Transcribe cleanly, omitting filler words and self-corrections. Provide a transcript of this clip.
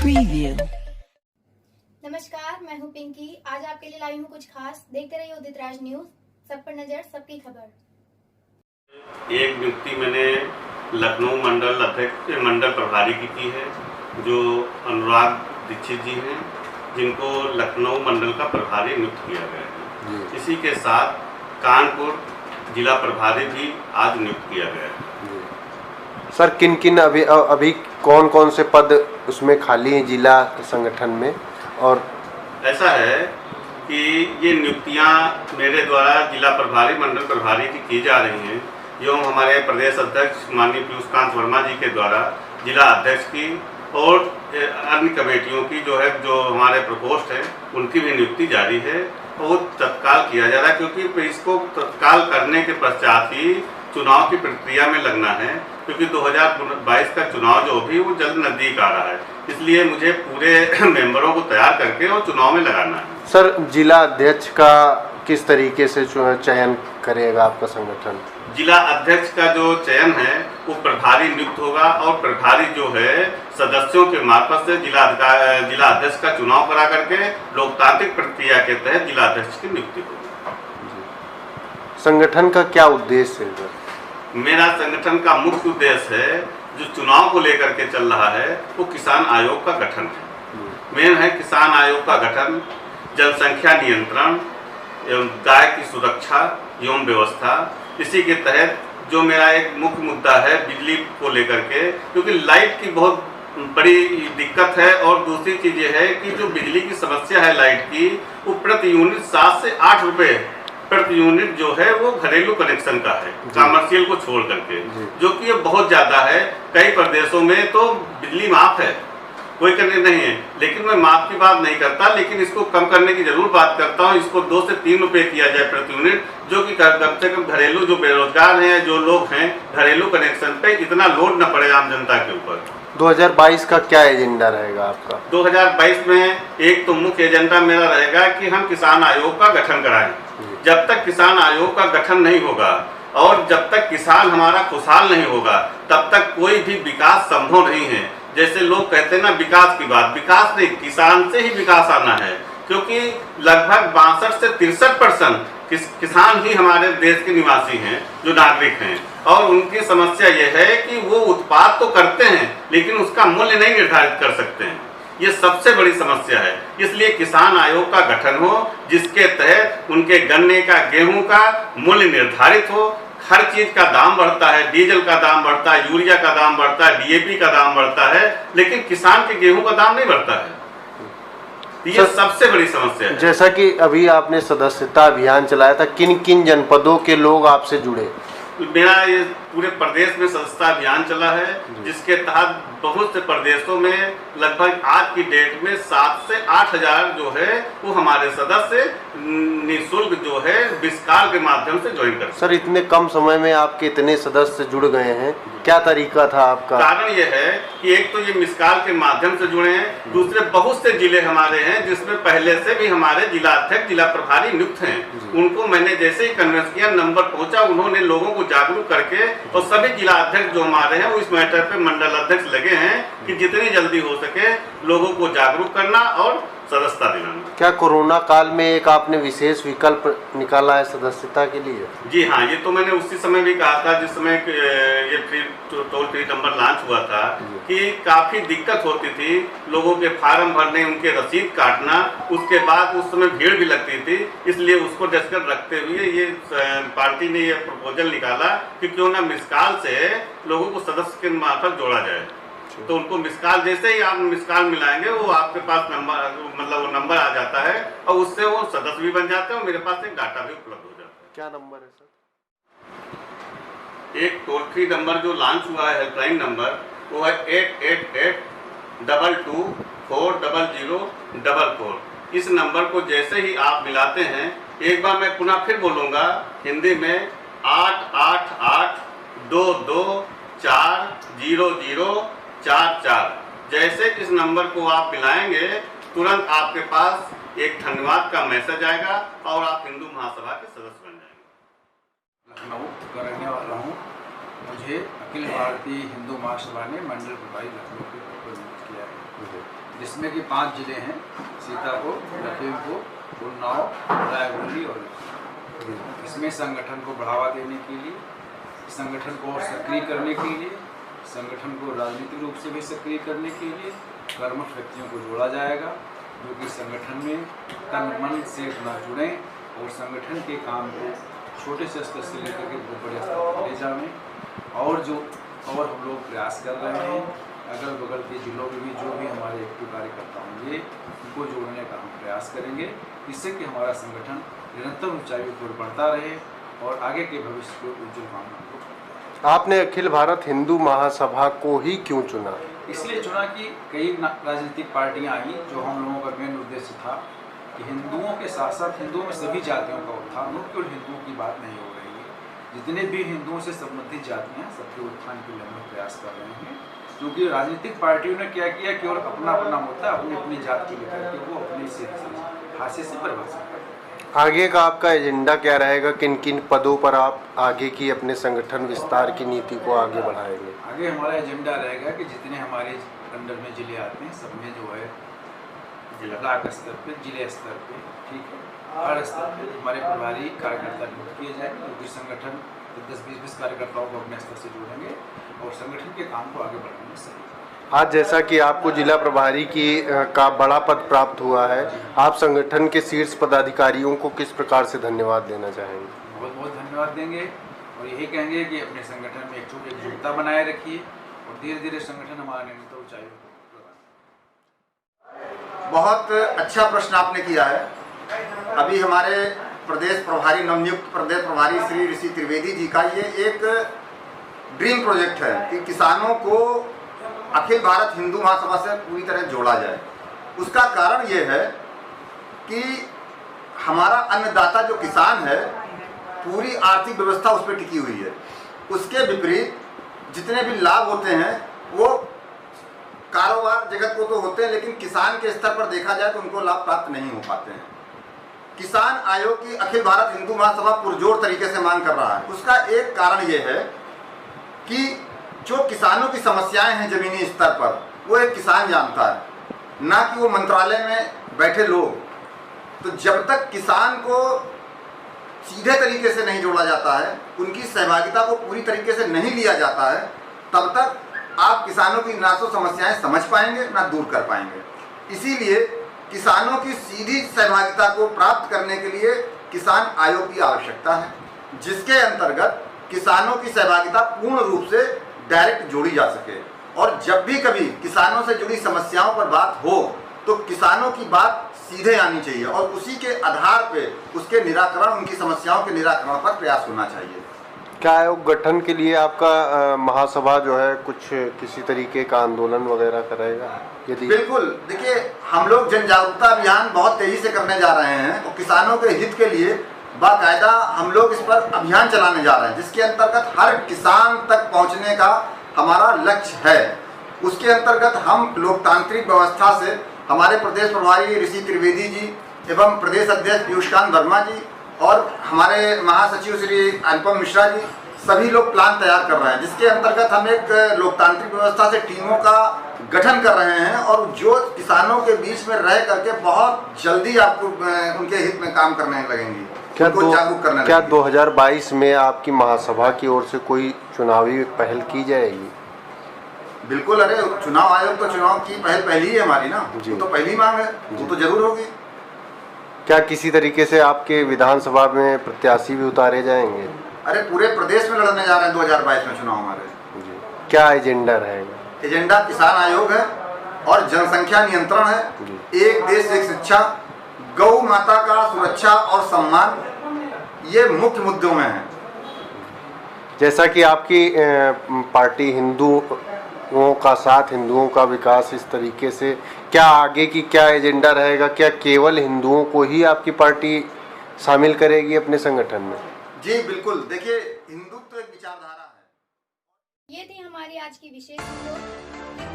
Preview। नमस्कार, मैं हूं पिंकी। आज आपके लिए लाई हूं कुछ खास। देखते रहिए उदित राज न्यूज, सब पर नजर, सबकी खबर। एक नियुक्ति मैंने लखनऊ मंडल प्रभारी की है, जो अनुराग दीक्षित जी हैं, जिनको लखनऊ मंडल का प्रभारी नियुक्त किया गया है। इसी के साथ कानपुर जिला प्रभारी भी आज नियुक्त किया गया है। सर किन किन अभी कौन कौन से पद उसमें खाली हैं जिला संगठन में? और ऐसा है कि ये नियुक्तियां मेरे द्वारा जिला प्रभारी मंडल प्रभारी की जा रही हैं, एवं हमारे प्रदेश अध्यक्ष माननीय पीयूष वर्मा जी के द्वारा जिला अध्यक्ष की और अन्य कमेटियों की जो हमारे प्रकोष्ठ हैं उनकी भी नियुक्ति जारी है। और वो तत्काल किया जा रहा है, क्योंकि इसको तत्काल करने के पश्चात ही चुनाव की प्रक्रिया में लगना है, क्योंकि 2022 का चुनाव जो भी वो जल्द नज़दीक आ रहा है। इसलिए मुझे पूरे मेंबरों को तैयार करके और चुनाव में लगाना है। सर जिला अध्यक्ष का किस तरीके से चयन करेगा आपका संगठन? जिला अध्यक्ष का जो चयन है वो प्रभारी नियुक्त होगा, और प्रभारी जो है सदस्यों के मार्फत से जिला अध्यक्ष का चुनाव करा करके लोकतांत्रिक प्रक्रिया के तहत जिला अध्यक्ष की नियुक्ति होगी। संगठन का क्या उद्देश्य है? मेरा संगठन का मुख्य उद्देश्य है, जो चुनाव को लेकर के चल रहा है, वो किसान आयोग का गठन है। मेन है किसान आयोग का गठन, जनसंख्या नियंत्रण एवं गाय की सुरक्षा एवं व्यवस्था। इसी के तहत जो मेरा एक मुख्य मुद्दा है बिजली को लेकर के, क्योंकि लाइट की बहुत बड़ी दिक्कत है, और दूसरी चीज़ ये है कि जो बिजली की समस्या है लाइट की, वो प्रति यूनिट 7 से 8 रुपये प्रति यूनिट जो है वो घरेलू कनेक्शन का है, कमर्शियल को छोड़ करके, जो कि ये बहुत ज़्यादा है। कई प्रदेशों में तो बिजली माफ है, कोई करने नहीं है, लेकिन मैं माफ की बात नहीं करता, लेकिन इसको कम करने की जरूर बात करता हूँ। इसको 2 से 3 रुपये किया जाए प्रति यूनिट, जो कि कम से कम घरेलू जो बेरोजगार हैं, जो लोग हैं, घरेलू कनेक्शन पे इतना लोड न पड़े आम जनता के ऊपर। 2022 का क्या एजेंडा रहेगा आपका? 2022 में एक तो मुख्य एजेंडा मेरा रहेगा कि हम किसान आयोग का गठन कराएं। जब तक किसान आयोग का गठन नहीं होगा और जब तक किसान हमारा खुशहाल नहीं होगा, तब तक कोई भी विकास संभव नहीं है। जैसे लोग कहते हैं ना विकास की बात, विकास नहीं, किसान से ही विकास आना है, क्योंकि लगभग 62 से 63% किसान ही हमारे देश के निवासी हैं, जो नागरिक हैं, और उनकी समस्या यह है कि वो उत्पाद तो करते हैं लेकिन उसका मूल्य नहीं निर्धारित कर सकते हैं। ये सबसे बड़ी समस्या है। इसलिए किसान आयोग का गठन हो, जिसके तहत उनके गन्ने का, गेहूं का मूल्य निर्धारित हो। हर चीज का दाम बढ़ता है, डीजल का दाम बढ़ता है, यूरिया का दाम बढ़ता है, डीएपी का दाम बढ़ता है, लेकिन किसान के गेहूं का दाम नहीं बढ़ता है। ये सबसे बड़ी समस्या है। जैसा कि अभी आपने सदस्यता अभियान चलाया था, किन किन जनपदों के लोग आपसे जुड़े? मेरा ये पूरे प्रदेश में सदस्यता अभियान चला है, जिसके तहत बहुत से प्रदेशों में लगभग आज की डेट में 7 से 8 हजार जो है वो हमारे सदस्य निःशुल्क जो है मिसकॉल के माध्यम से ज्वाइन करते हैं। सर इतने कम समय में आपके इतने सदस्य जुड़ गए हैं, क्या तरीका था आपका? कारण ये है कि एक तो ये मिसकॉल के माध्यम से जुड़े हैं, दूसरे बहुत से जिले हमारे हैं जिसमें पहले से भी हमारे जिला अध्यक्ष, जिला प्रभारी नियुक्त हैं। उनको मैंने जैसे ही कन्विंस किया, नंबर पहुंचा, उन्होंने लोगों को जागरूक करके, और सभी जिला अध्यक्ष जो हमारे हैं वो इस मैटर पे मंडल अध्यक्ष लगे हैं कि जितनी जल्दी हो सके लोगों को जागरूक करना और सदस्यता दिलाना। क्या कोरोना काल में एक आपने विशेष विकल्प निकाला है सदस्यता के लिए? जी हाँ, ये तो मैंने उसी समय भी कहा था जिस समय ये टोल फ्री नंबर लॉन्च हुआ था, कि काफ़ी दिक्कत होती थी लोगों के फार्म भरने, उनके रसीद काटना, उसके बाद उस समय भीड़ भी लगती थी। इसलिए उसको डिस्कस रखते हुए ये पार्टी ने ये प्रपोजल निकाला कि क्यों ना मिसकॉल से लोगों को सदस्य के मार्फत जोड़ा जाए। तो उनको मिसकॉल, जैसे ही आप मिसकॉल मिलाएंगे वो आपके पास नंबर, मतलब वो नंबर आ जाता है, और उससे वो सदस्य भी बन जाते हैं और मेरे पास एक डाटा भी उपलब्ध हो जाता है। क्या नंबर है सर? एक टोल फ्री नंबर जो लॉन्च हुआ है, हेल्पलाइन नंबर, वो है 888-22-400-44। इस नंबर को जैसे ही आप मिलाते हैं, एक बार मैं पुनः फिर बोलूँगा हिंदी में, 888-22-400-44। जैसे इस नंबर को आप मिलाएंगे, तुरंत आपके पास एक धन्यवाद का मैसेज आएगा और आप हिंदू महासभा के सदस्य बन जाएंगे। लखनऊ का रहने वाला हूँ। मुझे अखिल भारतीय हिंदू महासभा ने मंडल प्रभारी लखनऊ के रूप में नियुक्त किया है। जिसमें कि 5 जिले हैं: सीतापुर, लखीमपुर, उन्नाव, रायबरेली और इसमें संगठन को बढ़ावा देने के लिए, संगठन को और सक्रिय करने के लिए, संगठन को राजनीतिक रूप से भी सक्रिय करने के लिए कर्मठ व्यक्तियों को जोड़ा जाएगा, जो कि संगठन में तन मन से अपना जुड़ें और संगठन के काम को छोटे से स्तर से लेकर के बहुत बड़े स्तर पर ले जाएं। और हम लोग प्रयास कर रहे हैं, अगल बगल के जिलों में भी जो भी हमारे एक्टिव कार्यकर्ता होंगे उनको जोड़ने का हम प्रयास करेंगे, जिससे कि हमारा संगठन निरंतर ऊंचाइयों पर बढ़ता रहे और आगे के भविष्य को उज्जवल कामना को। आपने अखिल भारत हिंदू महासभा को ही क्यों चुना? इसलिए चुना कि कई राजनीतिक पार्टियां आई, जो हम लोगों का मेन उद्देश्य था कि हिंदुओं के साथ साथ हिंदुओं में सभी जातियों का उत्थान हो, केवल हिंदुओं की बात नहीं हो रही है। जितने भी हिंदुओं से संबंधित जातियां सबके उत्थान के लिए हम प्रयास कर रहे हैं, क्योंकि राजनीतिक पार्टियों ने क्या किया, केवल अपना अपना मुद्दा अपनी अपनी जात को लेकर के वो अपने से हाशिए से परिभाषित करते हैं। आगे का आपका एजेंडा क्या रहेगा? किन किन पदों पर आप आगे की अपने संगठन विस्तार की नीति को आगे बढ़ाएंगे? आगे हमारा एजेंडा रहेगा कि जितने हमारे अंडर में जिले आते हैं, सब में जो है ब्लॉक स्तर पे, जिले स्तर पे, ठीक है, हर स्तर पे हमारे प्रभारी कार्यकर्ता नियुक्त किए जाएंगे, क्योंकि संगठन 10-20 कार्यकर्ताओं को अपने स्तर से जोड़ेंगे और संगठन के काम को आगे बढ़ाने में सही। आज जैसा कि आपको जिला प्रभारी का बड़ा पद प्राप्त हुआ है, आप संगठन के शीर्ष पदाधिकारियों को किस प्रकार से धन्यवाद देना चाहेंगे? बहुत बहुत धन्यवाद देंगे और यही कहेंगे कि अपने संगठन में एकजुटता बनाए रखिए और धीरे धीरे संगठन हमारा निरंतर ऊंचाई। बहुत अच्छा प्रश्न आपने किया है। अभी हमारे प्रदेश प्रभारी, नवनियुक्त प्रदेश प्रभारी श्री ऋषि त्रिवेदी जी का ये एक ड्रीम प्रोजेक्ट है कि किसानों को अखिल भारत हिंदू महासभा से पूरी तरह जोड़ा जाए। उसका कारण ये है कि हमारा अन्नदाता जो किसान है, पूरी आर्थिक व्यवस्था उस पर टिकी हुई है। उसके विपरीत जितने भी लाभ होते हैं वो कारोबार जगत को तो होते हैं, लेकिन किसान के स्तर पर देखा जाए तो उनको लाभ प्राप्त नहीं हो पाते हैं। किसान आयोग की अखिल भारत हिंदू महासभा पुरजोर तरीके से मांग कर रहा है। उसका एक कारण ये है कि जो किसानों की समस्याएं हैं जमीनी स्तर पर, वो एक किसान जानता है, ना कि वो मंत्रालय में बैठे लोग। तो जब तक किसान को सीधे तरीके से नहीं जोड़ा जाता है, उनकी सहभागिता को पूरी तरीके से नहीं लिया जाता है, तब तक आप किसानों की ना तो समस्याएं समझ पाएंगे ना दूर कर पाएंगे। इसीलिए किसानों की सीधी सहभागिता को प्राप्त करने के लिए किसान आयोग की आवश्यकता है, जिसके अंतर्गत किसानों की सहभागिता पूर्ण रूप से डायरेक्ट जोड़ी जा सके। और जब भी कभी किसानों से जुड़ी समस्याओं पर बात हो तो किसानों की बात सीधे आनी चाहिए और उसी के आधार पे उसके निराकरण, उनकी समस्याओं के निराकरण पर प्रयास होना चाहिए। क्या आयोग गठन के लिए आपका महासभा जो है कुछ किसी तरीके का आंदोलन वगैरह करेगा? यदि बिल्कुल, देखिए हम लोग जन जागरूकता अभियान बहुत तेजी से करने जा रहे हैं और किसानों के हित के लिए बाकायदा हम लोग इस पर अभियान चलाने जा रहे हैं, जिसके अंतर्गत हर किसान तक पहुंचने का हमारा लक्ष्य है। उसके अंतर्गत हम लोकतांत्रिक व्यवस्था से हमारे प्रदेश प्रभारी ऋषि त्रिवेदी जी एवं प्रदेश अध्यक्ष पीयूषकांत वर्मा जी और हमारे महासचिव श्री अनुपम मिश्रा जी सभी लोग प्लान तैयार कर रहे हैं, जिसके अंतर्गत हम एक लोकतांत्रिक व्यवस्था से टीमों का गठन कर रहे हैं और जो किसानों के बीच में रह करके बहुत जल्दी आपको उनके हित में काम करने लगेंगी। क्या जागरूक करना क्या 2022 में आपकी महासभा की ओर से कोई चुनावी पहल की जाएगी? बिल्कुल, अरे चुनाव आयोग तो चुनाव की पहली है हमारी ना, वो तो पहली मांग है, वो तो जरूर होगी। क्या किसी तरीके से आपके विधानसभा में प्रत्याशी भी उतारे जाएंगे? अरे पूरे प्रदेश में लड़ने जा रहे हैं 2022 में चुनाव हमारे। जी, क्या एजेंडा रहेगा? एजेंडा किसान आयोग है और जनसंख्या नियंत्रण है, एक देश एक शिक्षा, गौ माता का सुरक्षा और सम्मान, ये मुख्य मुद्दों में है। जैसा कि आपकी पार्टी हिंदुओं का साथ, हिंदुओं का विकास, इस तरीके से क्या आगे की क्या एजेंडा रहेगा? क्या केवल हिंदुओं को ही आपकी पार्टी शामिल करेगी अपने संगठन में? जी बिल्कुल, देखिए हिंदुत्व एक विचारधारा है। ये थी हमारी आज की विशेष रिपोर्ट।